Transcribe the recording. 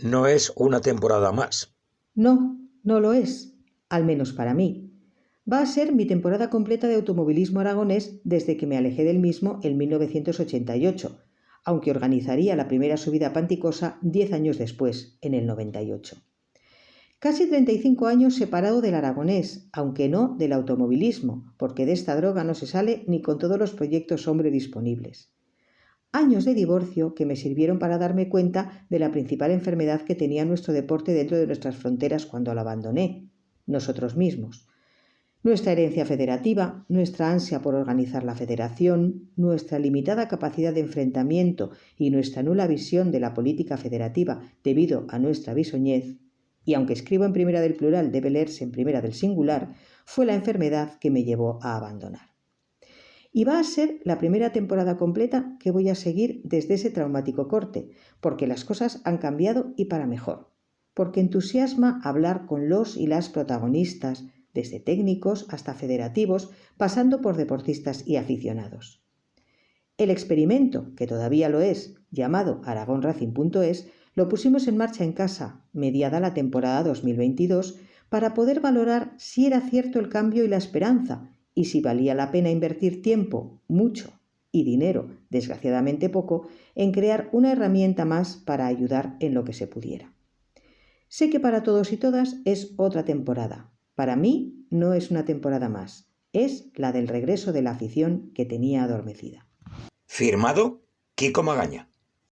No es una temporada más. No, no lo es, al menos para mí. Va a ser mi temporada completa de automovilismo aragonés desde que me alejé del mismo en 1988, aunque organizaría la primera subida a Panticosa 10 años después, en el 98. Casi 35 años separado del aragonés, aunque no del automovilismo, porque de esta droga no se sale ni con todos los proyectos hombre disponibles. Años de divorcio que me sirvieron para darme cuenta de la principal enfermedad que tenía nuestro deporte dentro de nuestras fronteras cuando lo abandoné, nosotros mismos. Nuestra herencia federativa, nuestra ansia por organizar la federación, nuestra limitada capacidad de enfrentamiento y nuestra nula visión de la política federativa debido a nuestra bisoñez, y aunque escribo en primera del plural debe leerse en primera del singular, fue la enfermedad que me llevó a abandonar. Y va a ser la primera temporada completa que voy a seguir desde ese traumático corte, porque las cosas han cambiado y para mejor, porque entusiasma hablar con los y las protagonistas, desde técnicos hasta federativos, pasando por deportistas y aficionados. El experimento, que todavía lo es, llamado aragonracing.es, lo pusimos en marcha en casa, mediada la temporada 2022, para poder valorar si era cierto el cambio y la esperanza, y si valía la pena invertir tiempo, mucho, y dinero, desgraciadamente poco, en crear una herramienta más para ayudar en lo que se pudiera. Sé que para todos y todas es otra temporada. Para mí no es una temporada más, es la del regreso de la afición que tenía adormecida. Firmado Kiko Magaña.